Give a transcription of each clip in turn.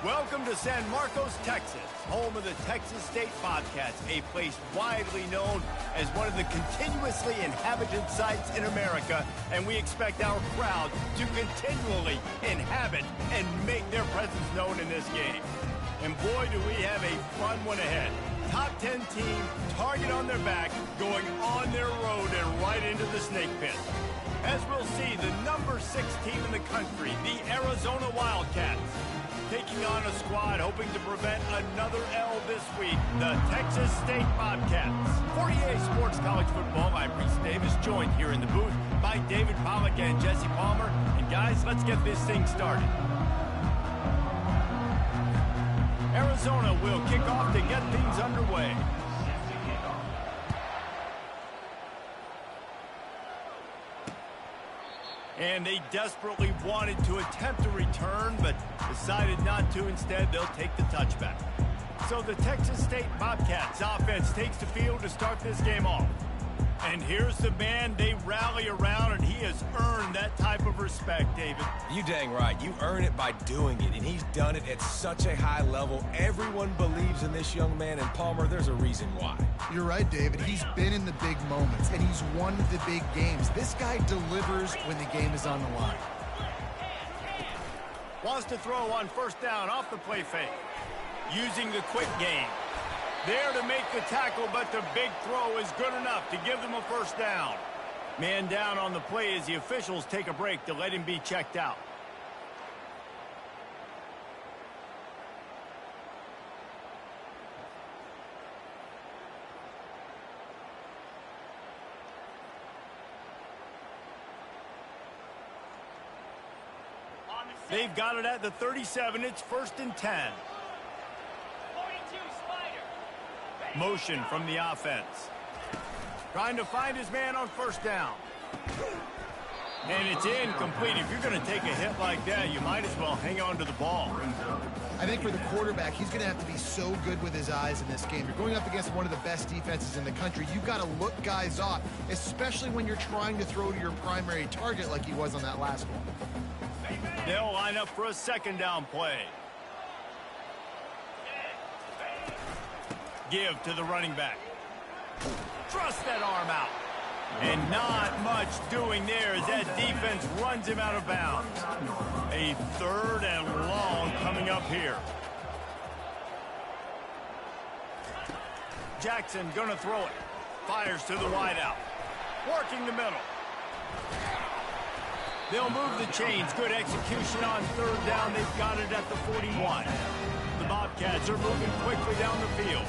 Welcome to San Marcos, Texas, home of the Texas State Bobcats, a place widely known as one of the continuously inhabited sites in America, and we expect our crowd to continually inhabit and make their presence known in this game. And boy, do we have a fun one ahead. Top 10 team, target on their back, going on their road and right into the snake pit. As we'll see, the number 6 team in the country, the Arizona Wildcats, taking on a squad hoping to prevent another L this week, the Texas State Bobcats. For EA Sports College Football, I'm Reese Davis, joined here in the booth by David Pollack and Jesse Palmer. And guys, let's get this thing started. Arizona will kick off to get things underway. And they desperately wanted to attempt a return, but decided not to. Instead, they'll take the touchback. So the Texas State Bobcats offense takes the field to start this game off. And here's the man they rally around, and he has earned that type of respect, David. You dang right. You earn it by doing it, and he's done it at such a high level. Everyone believes in this young man, and Palmer, there's a reason why. You're right, David. He's been in the big moments, and he's won the big games. This guy delivers when the game is on the line. Wants to throw on first down off the play fake. Using the quick game. There to make the tackle, but the big throw is good enough to give them a first down. Man down on the play as the officials take a break to let him be checked out. They've got it at the 37. It's 1st and 10. Motion from the offense. Trying to find his man on first down. And it's incomplete. If you're going to take a hit like that, you might as well hang on to the ball. I think for the quarterback, he's going to have to be so good with his eyes in this game. You're going up against one of the best defenses in the country. You've got to look guys off, especially when you're trying to throw to your primary target like he was on that last one. They'll line up for a second down play. Give to the running back. Thrust that arm out. And not much doing there as that defense runs him out of bounds. A 3rd and long coming up here. Jackson gonna throw it. Fires to the wideout. Working the middle. They'll move the chains. Good execution on 3rd down. They've got it at the 41. The Bobcats are moving quickly down the field.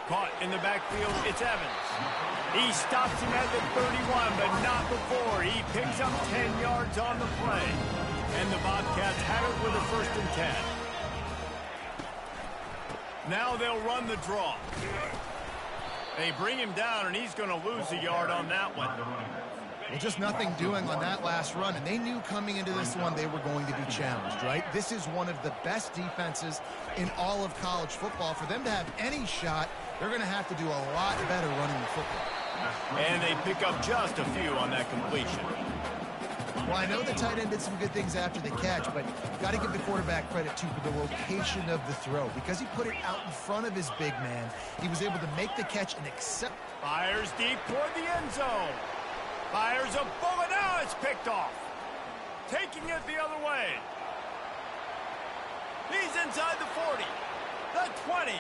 Caught in the backfield, it's Evans. He stops him at the 31, but not before. He picks up 10 yards on the play. And the Bobcats have it with a 1st and 10. Now they'll run the draw. They bring him down, and he's going to lose a yard on that one. Well, just nothing doing on that last run, and they knew coming into this one they were going to be challenged, right? This is one of the best defenses in all of college football. For them to have any shot, they're going to have to do a lot better running the football. And they pick up just a few on that completion. Well, I know the tight end did some good things after the catch, but got to give the quarterback credit, too, for the location of the throw. Because he put it out in front of his big man, he was able to make the catch and accept. Fires deep toward the end zone. Fires a bullet. Now it's picked off. Taking it the other way. He's inside the 40. The 20.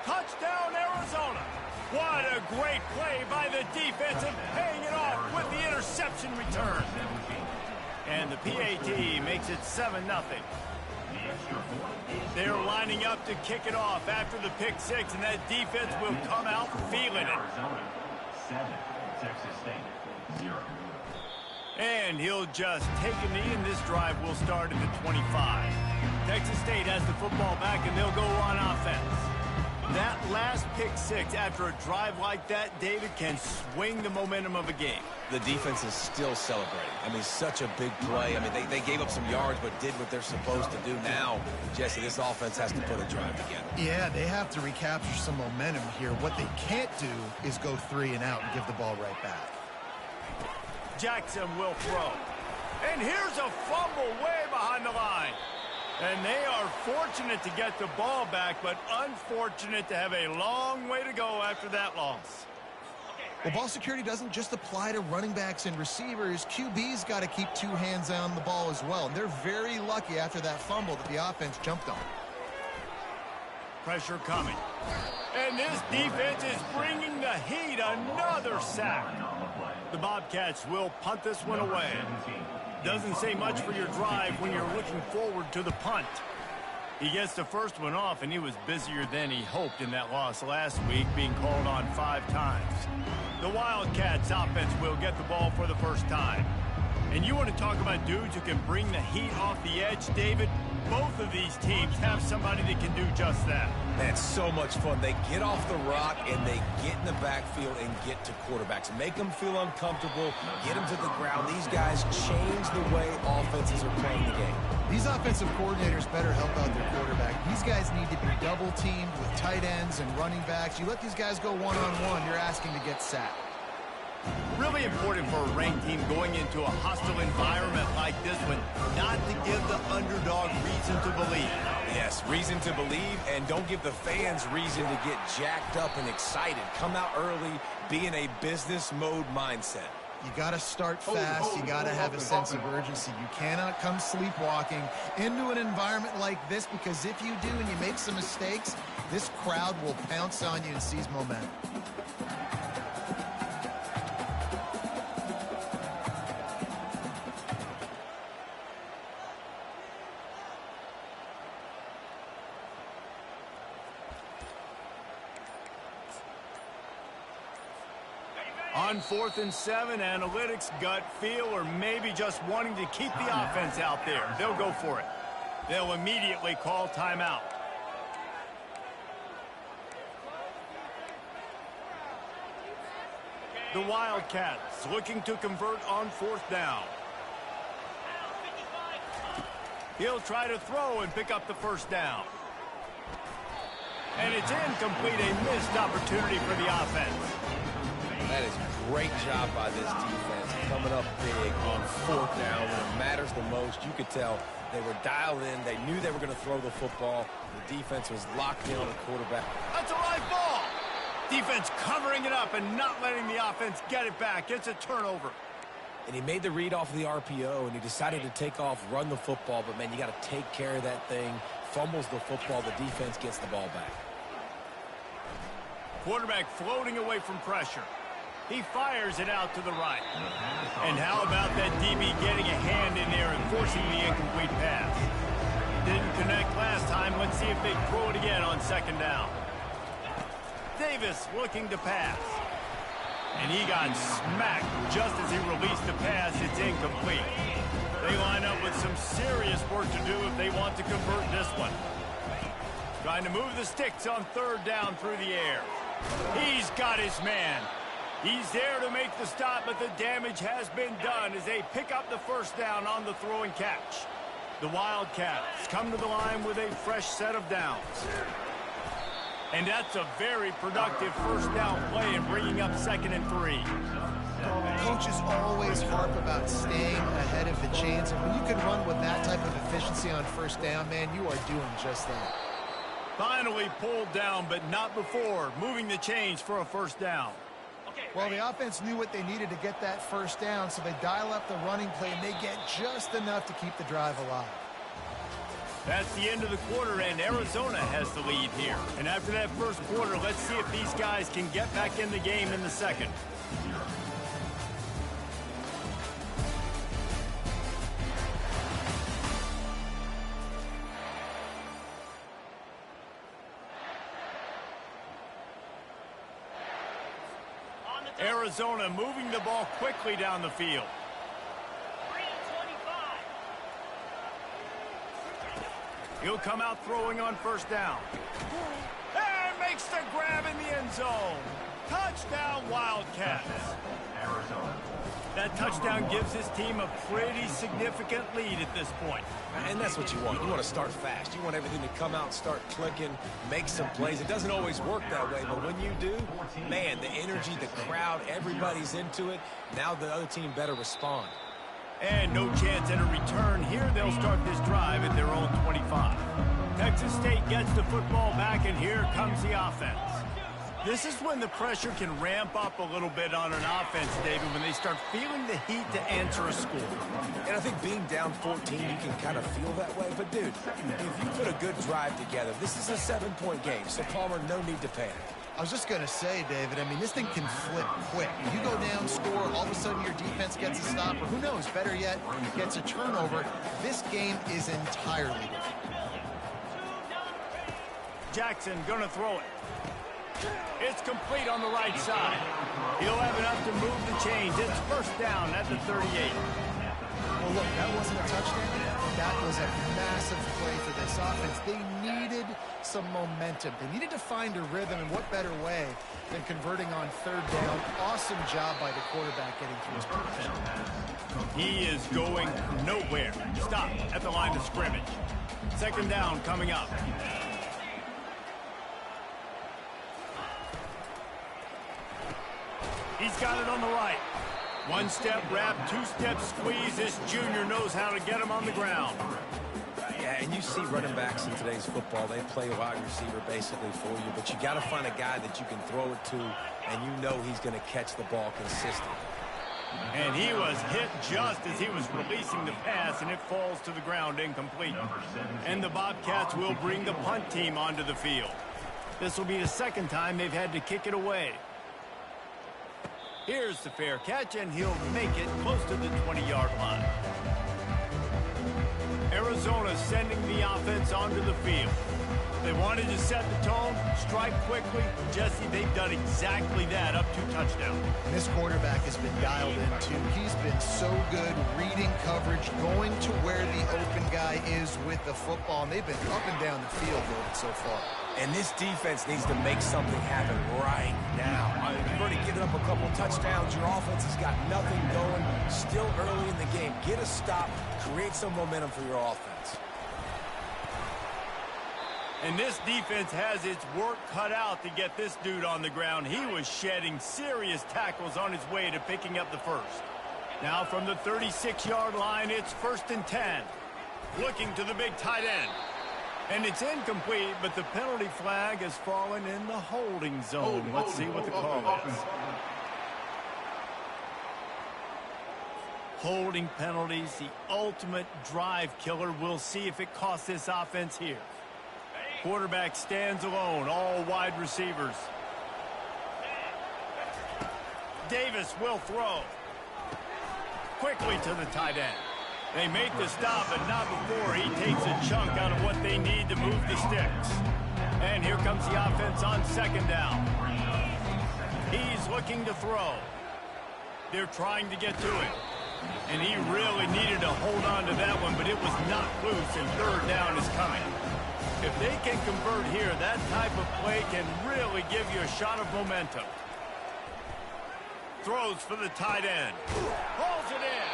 Touchdown, Arizona. What a great play by the defense and paying it off with the interception return. And the PAT makes it 7-0. They're lining up to kick it off after the pick 6, and that defense will come out feeling it. 7, Texas State, 0. And he'll just take a knee, and this drive will start at the 25. Texas State has the football back, and they'll go on offense. That last pick 6 after a drive like that, David, can swing the momentum of a game. The defense is still celebrating. I mean, such a big play. I mean, they gave up some yards but did what they're supposed to do. Now, Jesse, this offense has to put a drive together. Yeah, they have to recapture some momentum here. What they can't do is go 3 and out and give the ball right back. Jackson will throw. And here's a fumble way behind the line. And they are fortunate to get the ball back, but unfortunate to have a long way to go after that loss. Well, ball security doesn't just apply to running backs and receivers. QB's got to keep two hands on the ball as well. And they're very lucky after that fumble that the offense jumped on. Pressure coming. And this defense is bringing the heat. Another sack. The Bobcats will punt this one away. Doesn't say much for your drive when you're looking forward to the punt. He gets the first one off, and he was busier than he hoped in that loss last week, being called on 5 times. The Wildcats offense will get the ball for the first time. And you want to talk about dudes who can bring the heat off the edge, David? Both of these teams have somebody that can do just that. That's so much fun. They get off the rock and they get in the backfield and get to quarterbacks. Make them feel uncomfortable, get them to the ground. These guys change the way offenses are playing the game. These offensive coordinators better help out their quarterback. These guys need to be double-teamed with tight ends and running backs. You let these guys go one-on-one, you're asking to get sacked. Really important for a ranked team going into a hostile environment like this one, not to give the underdog reason to believe. Yes, reason to believe, and don't give the fans reason to get jacked up and excited. Come out early, be in a business mode mindset. You got to start fast. You got to have a sense of urgency. You cannot come sleepwalking into an environment like this, because if you do and you make some mistakes, this crowd will pounce on you and seize momentum. On 4th and 7, analytics, gut feel, or maybe just wanting to keep the offense out there. They'll go for it. They'll immediately call timeout. The Wildcats looking to convert on 4th down. He'll try to throw and pick up the first down. And it's incomplete, a missed opportunity for the offense. That is a great job by this defense, coming up big on 4th down when it matters the most. You could tell they were dialed in. They knew they were going to throw the football. The defense was locked in on the quarterback. That's a live ball. Defense covering it up and not letting the offense get it back. It's a turnover. And he made the read off of the RPO, and he decided to take off, run the football. But, man, you got to take care of that thing. Fumbles the football. The defense gets the ball back. Quarterback floating away from pressure. He fires it out to the right. And how about that DB getting a hand in there and forcing the incomplete pass? Didn't connect last time. Let's see if they throw it again on 2nd down. Davis looking to pass. And he got smacked just as he released the pass. It's incomplete. They line up with some serious work to do if they want to convert this one. Trying to move the sticks on 3rd down through the air. He's got his man. He's there to make the stop, but the damage has been done as they pick up the first down on the throw and catch. The Wildcats come to the line with a fresh set of downs. And that's a very productive first down play and bringing up 2nd and 3. Coaches always harp about staying ahead of the chains, and when you can run with that type of efficiency on 1st down, man, you are doing just that. Finally pulled down, but not before moving the chains for a first down. Well, the offense knew what they needed to get that first down, so they dial up the running play, and they get just enough to keep the drive alive. That's the end of the quarter, and Arizona has the lead here. And after that first quarter, let's see if these guys can get back in the game in the second. Arizona moving the ball quickly down the field. He'll come out throwing on 1st down. And makes the grab in the end zone. Touchdown, Wildcats. Arizona. That touchdown gives his team a pretty significant lead at this point. And that's what you want. You want to start fast. You want everything to come out, start clicking, make some plays. It doesn't always work that way, but when you do, man, the energy, the crowd, everybody's into it. Now the other team better respond. And no chance at a return here. They'll start this drive at their own 25. Texas State gets the football back, and here comes the offense. This is when the pressure can ramp up a little bit on an offense, David, when they start feeling the heat to answer a score. And I think being down 14, you can kind of feel that way. But, dude, if you put a good drive together, this is a 7-point game, so Palmer, no need to panic. I was just going to say, David, I mean, this thing can flip quick. You go down, score, all of a sudden your defense gets a stop, or who knows, better yet, gets a turnover. This game is entirely different. Jackson gonna throw it. It's complete on the right side. He'll have enough to move the chains. It's first down at the 38. Well, look, that wasn't a touchdown. That was a massive play for this offense. They needed some momentum. They needed to find a rhythm, and what better way than converting on third down. Awesome job by the quarterback getting through his progression. He is going nowhere. Stop at the line of scrimmage. Second down coming up. He's got it on the right. One step wrap, two-step squeeze. This junior knows how to get him on the ground. Yeah, and you see running backs in today's football, they play wide receiver basically for you, but you got to find a guy that you can throw it to, and you know he's going to catch the ball consistently. And he was hit just as he was releasing the pass, and it falls to the ground incomplete. And the Bobcats will bring the punt team onto the field. This will be the second time they've had to kick it away. Here's the fair catch, and he'll make it close to the 20-yard line. Arizona sending the offense onto the field. They wanted to set the tone, strike quickly. Jesse, they've done exactly that, up to touchdown. And this quarterback has been dialed in, too. He's been so good reading coverage, going to where the open guy is with the football, and they've been up and down the field going so far. And this defense needs to make something happen right now. You've already given up a couple touchdowns. Your offense has got nothing going. Still early in the game. Get a stop. Create some momentum for your offense. And this defense has its work cut out to get this dude on the ground. He was shedding serious tackles on his way to picking up the first. Now from the 36-yard line, it's 1st and 10. Looking to the big tight end. And it's incomplete, but the penalty flag has fallen in the holding zone. Let's see what the call is. Holding penalties, the ultimate drive killer. We'll see if it costs this offense here. Quarterback stands alone, all wide receivers. Davis will throw. Quickly to the tight end. They make the stop, but not before he takes a chunk out of what they need to move the sticks. And here comes the offense on second down. He's looking to throw. They're trying to get to it. And he really needed to hold on to that one, but it was not loose, and third down is coming. If they can convert here, that type of play can really give you a shot of momentum. Throws for the tight end. Pulls it in.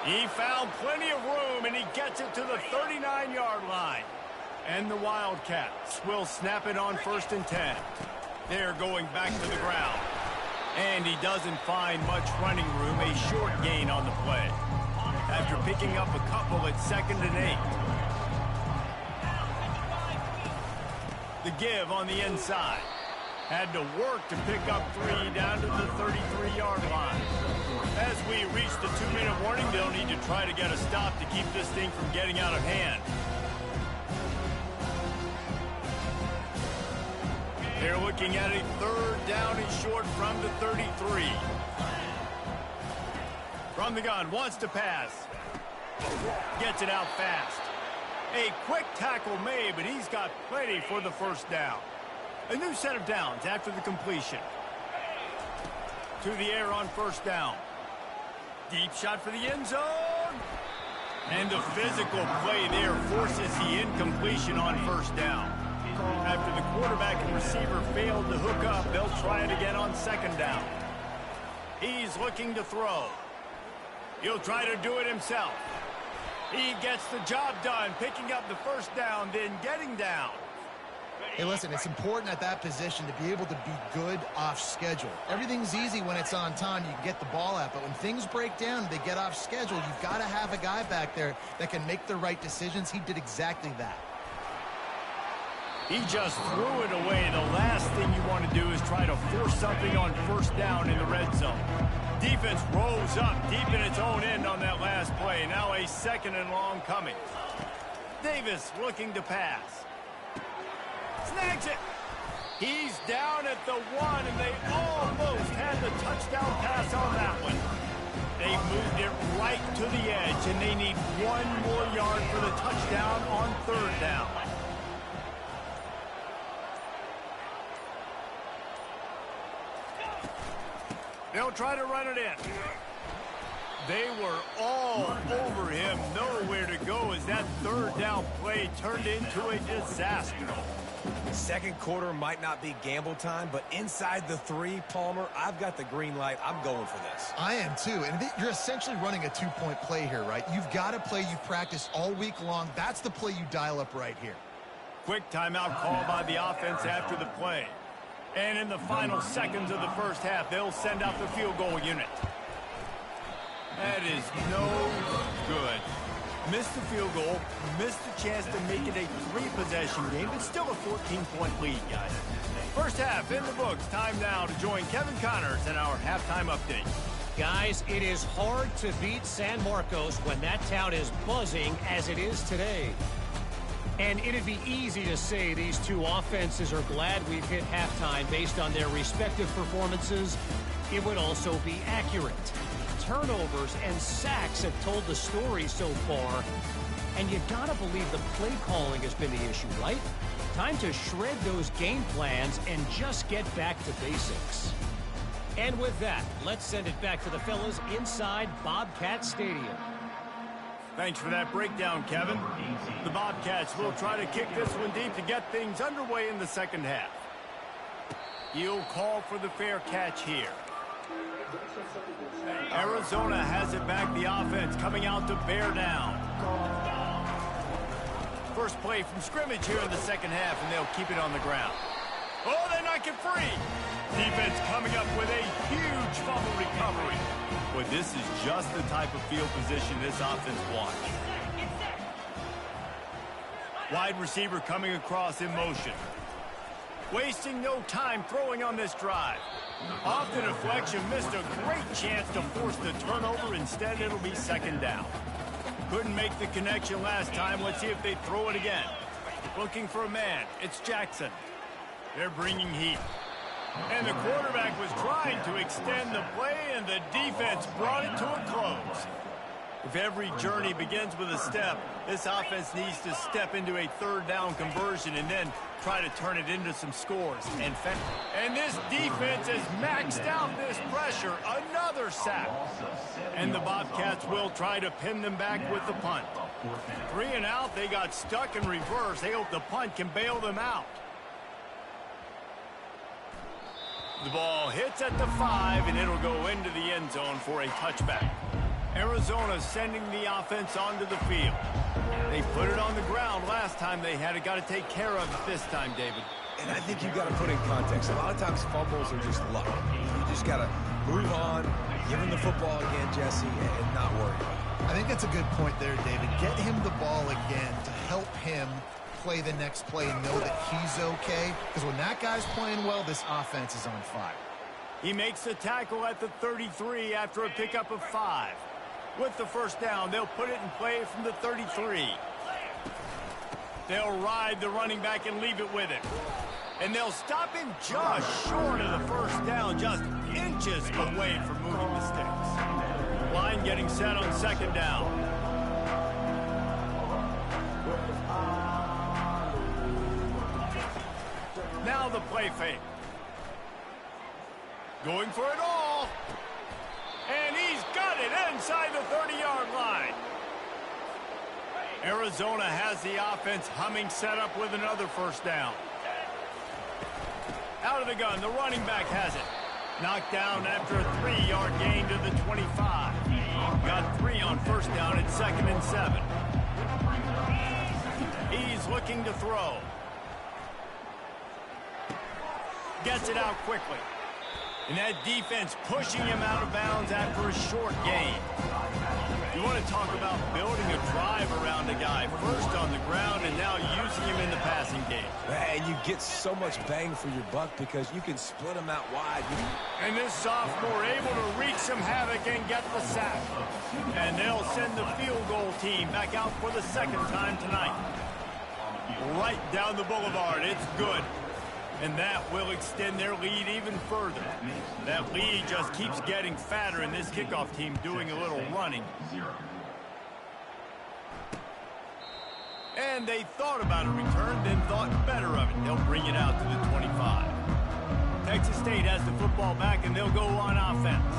He found plenty of room, and he gets it to the 39-yard line. And the Wildcats will snap it on 1st and 10. They're going back to the ground. And he doesn't find much running room, a short gain on the play. After picking up a couple at 2nd and 8. The give on the inside. Had to work to pick up 3 down to the 33-yard line. As we reach the 2-minute warning, they'll need to try to get a stop to keep this thing from getting out of hand. They're looking at a 3rd down and short from the 33. From the gun, wants to pass. Gets it out fast. A quick tackle made, but he's got plenty for the 1st down. A new set of downs after the completion. To the air on 1st down. Deep shot for the end zone. And the physical play there forces the incompletion on 1st down. After the quarterback and receiver failed to hook up, they'll try it again on second down. He's looking to throw. He'll try to do it himself. He gets the job done, picking up the first down, then getting down. Hey, listen, it's important at that position to be able to be good off schedule. Everything's easy when it's on time. You can get the ball out. But when things break down, they get off schedule. You've got to have a guy back there that can make the right decisions. He did exactly that. He just threw it away. The last thing you want to do is try to force something on first down in the red zone. Defense rolls up deep in its own end on that last play. Now a second and long coming. Davis looking to pass. Snags it. He's down at the 1, and they almost had the touchdown pass on that one. They moved it right to the edge, and they need 1 more yard for the touchdown on third down. They'll try to run it in. They were all over him, nowhere to go as that third down play turned into a disaster. Second quarter might not be gamble time, but inside the 3, Palmer, I've got the green light. I'm going for this. I am too, and you're essentially running a 2-point play here, right? You've got a play you've practiced all week long. That's the play you dial up right here. Quick timeout call by the offense after the play. And in the final seconds of the first half, they'll send out the field goal unit. That is no good. Missed the field goal, missed the chance to make it a 3-possession game, but still a 14-point lead, guys. First half in the books. Time now to join Kevin Connors in our halftime update. Guys, it is hard to beat San Marcos when that town is buzzing as it is today. And it'd be easy to say these two offenses are glad we've hit halftime based on their respective performances. It would also be accurate. Turnovers and sacks have told the story so far. And you gotta believe the play calling has been the issue, right? Time to shred those game plans and just get back to basics. And with that, let's send it back to the fellas inside Bobcat Stadium. Thanks for that breakdown, Kevin. The Bobcats will try to kick this one deep to get things underway in the second half. He'll call for the fair catch here. Arizona has it back, the offense coming out to bear down. First play from scrimmage here in the second half, and they'll keep it on the ground. Oh, they knock it free. Defense coming up with a huge fumble recovery. But this is just the type of field position this offense wants. Wide receiver coming across in motion. Wasting no time throwing on this drive. Off the deflection, missed a great chance to force the turnover. Instead, it'll be second down. Couldn't make the connection last time. Let's see if they throw it again. Looking for a man. It's Jackson. They're bringing heat. And the quarterback was trying to extend the play, and the defense brought it to a close. If every journey begins with a step, this offense needs to step into a third down conversion and then try to turn it into some scores. And this defense has maxed out this pressure. Another sack. And the Bobcats will try to pin them back with the punt. 3 and out, they got stuck in reverse. They hope the punt can bail them out. The ball hits at the 5, and it'll go into the end zone for a touchback. Arizona sending the offense onto the field. They put it on the ground last time they had it. Got to take care of it this time, David. And I think you've got to put in context. A lot of times fumbles are just luck. You just got to move on, give him the football again, Jesse, and not worry about it. I think that's a good point there, David. Get him the ball again to help him play the next play and know that he's okay. Because when that guy's playing well, this offense is on fire. He makes the tackle at the 33 after a pickup of 5. With the first down, they'll put it in play from the 33. They'll ride the running back and leave it with it. And they'll stop him just short of the first down, just inches away from moving the sticks. Line getting set on second down. Now the play fake. Going for it all. And he's got it inside the 30-yard line. Arizona has the offense humming, set up with another first down. Out of the gun, the running back has it. Knocked down after a 3-yard gain to the 25. Got 3 on first down at 2nd and 7. He's looking to throw. Gets it out quickly. And that defense pushing him out of bounds after a short gain. You want to talk about building a drive around a guy, first on the ground and now using him in the passing game. And you get so much bang for your buck because you can split him out wide. And this sophomore able to wreak some havoc and get the sack. And they'll send the field goal team back out for the 2nd time tonight. Right down the boulevard. It's good. And that will extend their lead even further. That lead just keeps getting fatter, and this kickoff team doing a little running. And they thought about a return, then thought better of it. They'll bring it out to the 25. Texas State has the football back, and they'll go on offense.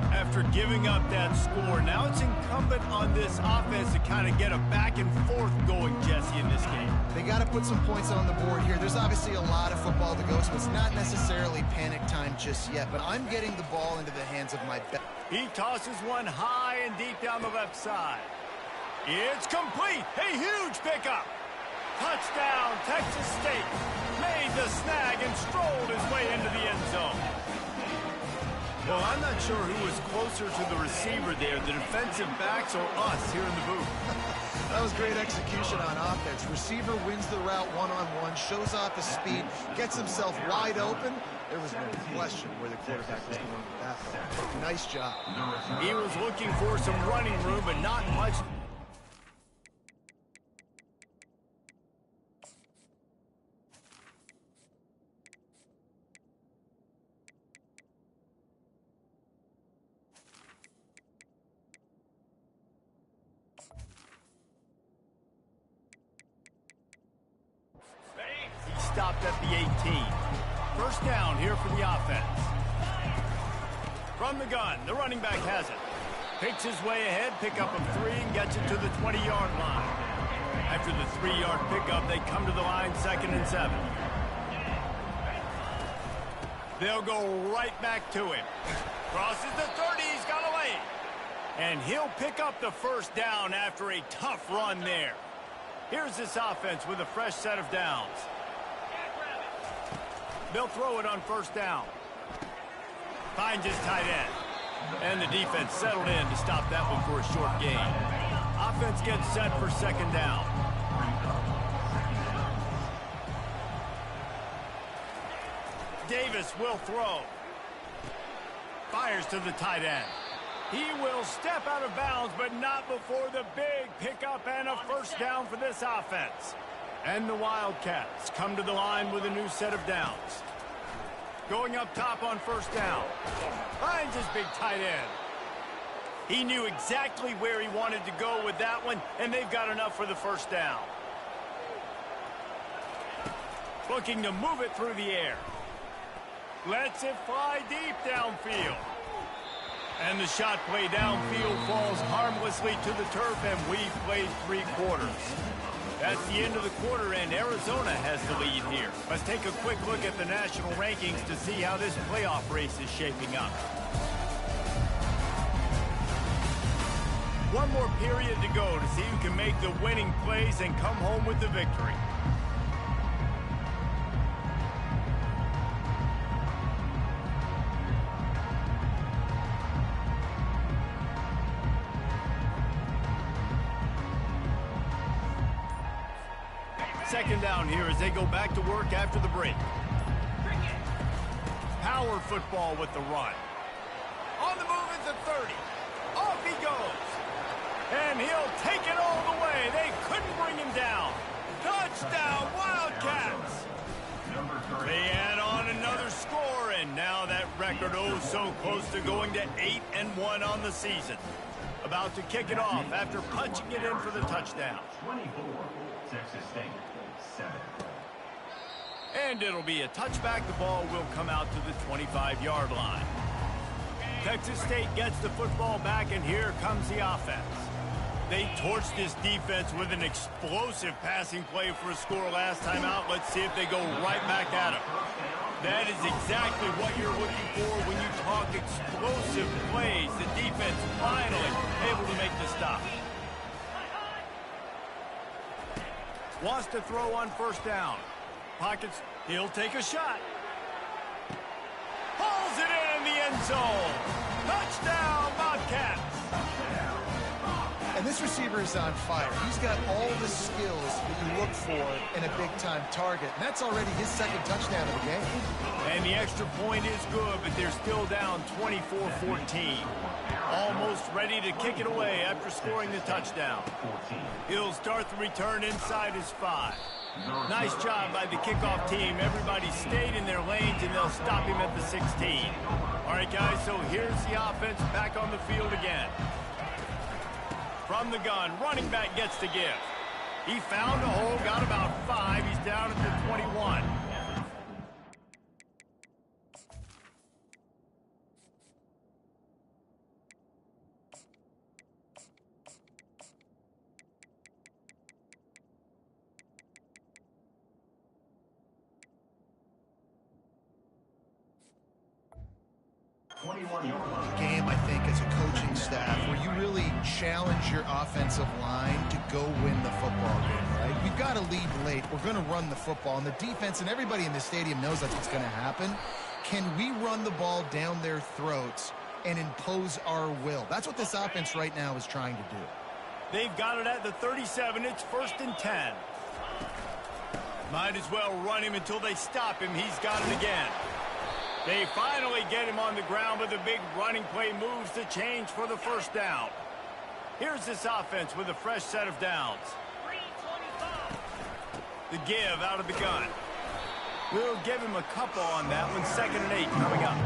After giving up that score, now it's incumbent on this offense to kind of get a back and forth going, Jesse, in this game. They got to put some points on the board here. There's obviously a lot of football to go, so it's not necessarily panic time just yet, but I'm getting the ball into the hands of my best. He tosses one high and deep down the left side. It's complete. A huge pickup. Touchdown, Texas State. Made the snag and strolled his way into the end zone. Well, I'm not sure who was closer to the receiver there, the defensive backs or us here in the booth. That was great execution on offense. Receiver wins the route one-on-one, shows off his speed, gets himself wide open. There was no question where the quarterback was going with that ball. Nice job. He was looking for some running room, but not much. Stopped at the 18. First down here for the offense. From the gun, the running back has it. Picks his way ahead, pickup of 3, and gets it to the 20-yard line. After the 3-yard pickup, they come to the line, 2nd and 7. They'll go right back to him. Crosses the 30, he's got away. And he'll pick up the first down after a tough run there. Here's this offense with a fresh set of downs. They'll throw it on first down. Finds his tight end. And the defense settled in to stop that one for a short gain. Offense gets set for 2nd down. Davis will throw. Fires to the tight end. He will step out of bounds, but not before the big pickup and a first down for this offense. And the Wildcats come to the line with a new set of downs. Going up top on first down. Finds his big tight end. He knew exactly where he wanted to go with that one, and they've got enough for the first down. Looking to move it through the air. Lets it fly deep downfield. And the shot play downfield falls harmlessly to the turf, and we've played 3 quarters. That's the end of the quarter, and Arizona has the lead here. Let's take a quick look at the national rankings to see how this playoff race is shaping up. One more period to go to see who can make the winning plays and come home with the victory. Second down here as they go back to work after the break. Power football with the run. On the move at the 30. Off he goes. And he'll take it all the way. They couldn't bring him down. Touchdown, Wildcats. They add on another score, and now that record oh so close to going to 8-1 on the season. About to kick it off after punching it in for the touchdown. 24, Texas State, 7. And it'll be a touchback. The ball will come out to the 25-yard line. Texas State gets the football back, and here comes the offense. They torched this defense with an explosive passing play for a score last time out. Let's see if they go right back at him. That is exactly what you're looking for when you talk explosive plays. The defense finally able to make the stop. Wants to throw on first down. Pockets, he'll take a shot. Pulls it in the end zone. Touchdown, Bobcats. And this receiver is on fire. He's got all the skills that you look for in a big-time target. And that's already his second touchdown of the game. And the extra point is good, but they're still down 24-14. Almost ready to kick it away after scoring the touchdown. He'll start the return inside his 5. Nice job by the kickoff team. Everybody stayed in their lanes, and they'll stop him at the 16. All right, guys, so here's the offense back on the field again. From the gun, running back gets the give. He found a hole, got about 5. He's down at the 21. Game, I think, as a coaching staff, where you really challenge your offensive line to go win the football game, right? We've got to lead late. We're going to run the football, and the defense and everybody in the stadium knows that's what's going to happen. Can we run the ball down their throats and impose our will? That's what this offense right now is trying to do. They've got it at the 37. It's 1st and 10. Might as well run him until they stop him. He's got it again. They finally get him on the ground, but the big running play moves the change for the first down. Here's this offense with a fresh set of downs. The give out of the gun. We'll give him a couple on that one. 2nd and 8 coming up.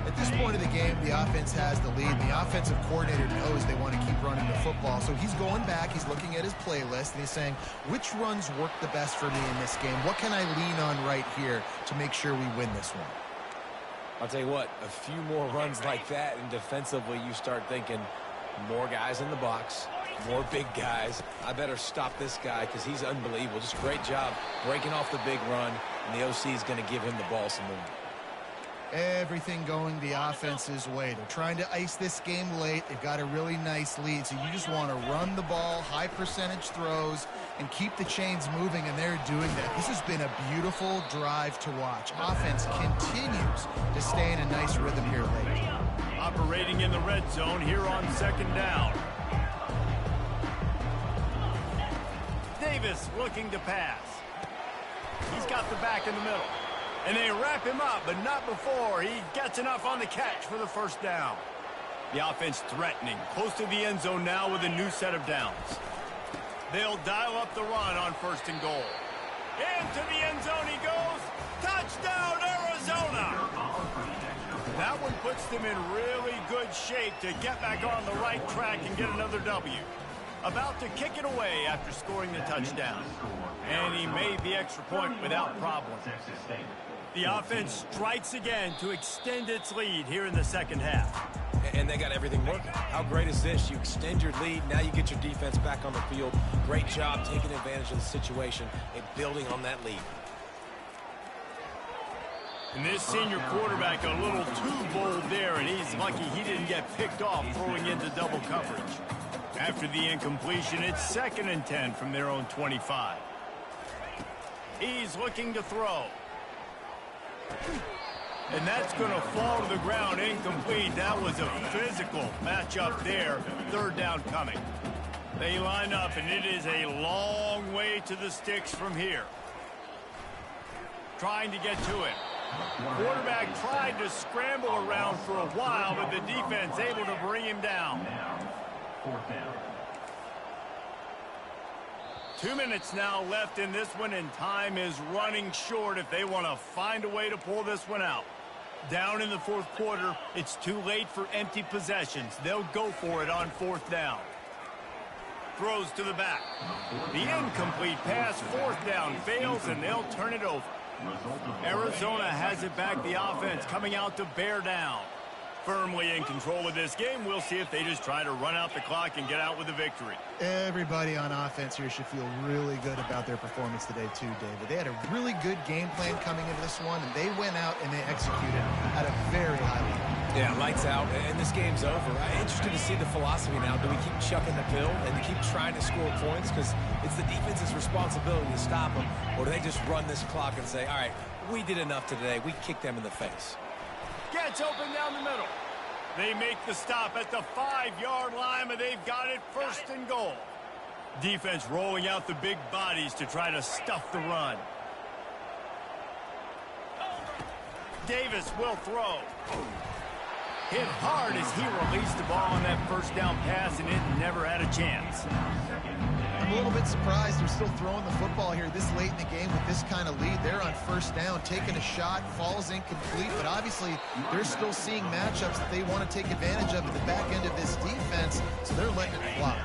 At this point of the game, the offense has the lead. The offensive coordinator knows they want to keep running the football. So he's going back, he's looking at his playlist, and he's saying, which runs work the best for me in this game? What can I lean on right here to make sure we win this one? I'll tell you what, a few more runs like that, and defensively you start thinking more guys in the box, more big guys. I better stop this guy because he's unbelievable. Just great job breaking off the big run, and the OC is going to give him the ball some more. Everything going the offense's way. They're trying to ice this game late. They've got a really nice lead, so you just want to run the ball, high percentage throws, and keep the chains moving, and they're doing that. This has been a beautiful drive to watch. Offense continues to stay in a nice rhythm here late. Operating in the red zone here on 2nd down. Davis looking to pass. He's got the back in the middle. And they wrap him up, but not before he gets enough on the catch for the first down. The offense threatening, close to the end zone now with a new set of downs. They'll dial up the run on 1st and goal. Into the end zone he goes. Touchdown, Arizona! That one puts them in really good shape to get back on the right track and get another W. About to kick it away after scoring the touchdown. And he made the extra point without problem. The offense strikes again to extend its lead here in the 2nd half. And they got everything working. How great is this? You extend your lead. Now you get your defense back on the field. Great job taking advantage of the situation and building on that lead. And this senior quarterback a little too bold there, and he's lucky he didn't get picked off throwing into double coverage. After the incompletion, it's 2nd and 10 from their own 25. He's looking to throw. And that's going to fall to the ground incomplete. That was a physical matchup there. 3rd down coming. They line up, and it is a long way to the sticks from here. Trying to get to it. Quarterback tried to scramble around for a while, but the defense able to bring him down. 4th down. 2 minutes now left in this one, and time is running short if they want to find a way to pull this one out. Down in the 4th quarter, it's too late for empty possessions. They'll go for it on 4th down. Throws to the back. The incomplete pass, 4th down, fails, and they'll turn it over. Arizona has it back, the offense coming out to bear down. Firmly in control of this game. We'll see if they just try to run out the clock and get out with a victory. Everybody on offense here should feel really good about their performance today too, David. They had a really good game plan coming into this one, and they went out and they executed at a very high level. Yeah, lights out, and this game's over. I'm interested to see the philosophy now. Do we keep chucking the pill and to keep trying to score points because it's the defense's responsibility to stop them, or do they just run this clock and say, all right, we did enough today. We kicked them in the face. Gets open down the middle. They make the stop at the 5-yard line, but they've got it first and goal. Defense rolling out the big bodies to try to stuff the run. Davis will throw. Hit hard as he released the ball on that first down pass, and it never had a chance. I'm a little bit surprised they're still throwing the football here this late in the game with this kind of lead. They're on first down, taking a shot, falls incomplete, but obviously they're still seeing matchups that they want to take advantage of at the back end of this defense, so they're letting it fly.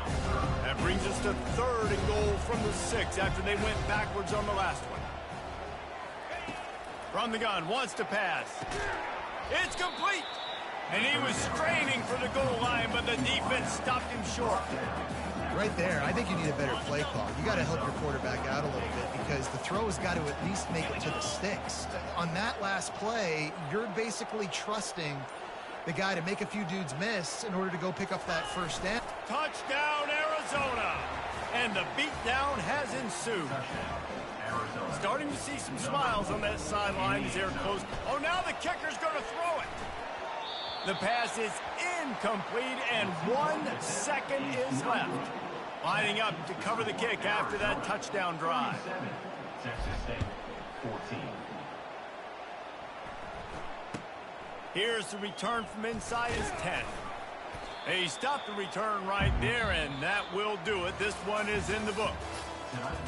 That brings us to 3rd and goal from the 6 after they went backwards on the last one. From the gun, wants to pass. It's complete. And he was straining for the goal line, but the defense stopped him short. Right there, I think you need a better play call. You got to help your quarterback out a little bit because the throw has got to at least make it to the sticks. On that last play, you're basically trusting the guy to make a few dudes miss in order to go pick up that first down. Touchdown, Arizona! And the beatdown has ensued. Starting to see some smiles on that sideline as they're close. Oh, now the kicker's going to throw it. The pass is incomplete, and 1 second is left. Lining up to cover the kick after that touchdown drive. Texas State, 14. Here's the return from inside his 10. He stopped the return right there, and that will do it. This one is in the book.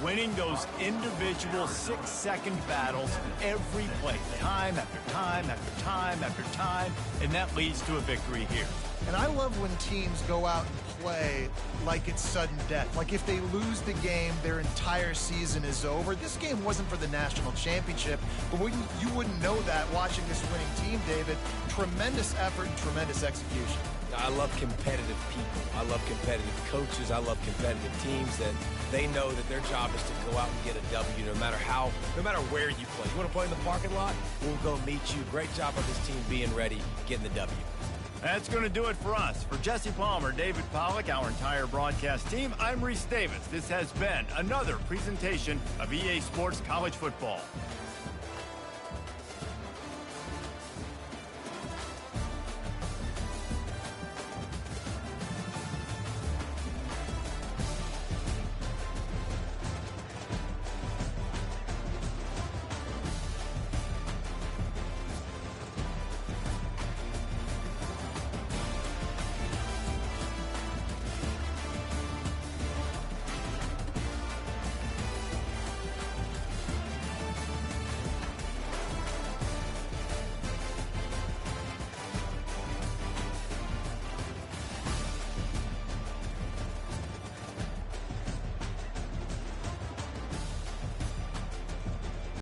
Winning those individual 6-second battles every play, time after time after time after time, and that leads to a victory here. And I love when teams go out and play like it's sudden death. Like if they lose the game, their entire season is over. This game wasn't for the national championship, but you wouldn't know that watching this winning team, David. Tremendous effort and tremendous execution. I love competitive people. I love competitive coaches. I love competitive teams that they know that their job is to go out and get a W no matter where you play. You want to play in the parking lot? We'll go meet you. Great job of this team being ready, getting the W. That's going to do it for us. For Jesse Palmer, David Pollack, our entire broadcast team, I'm Reese Davis. This has been another presentation of EA Sports College Football.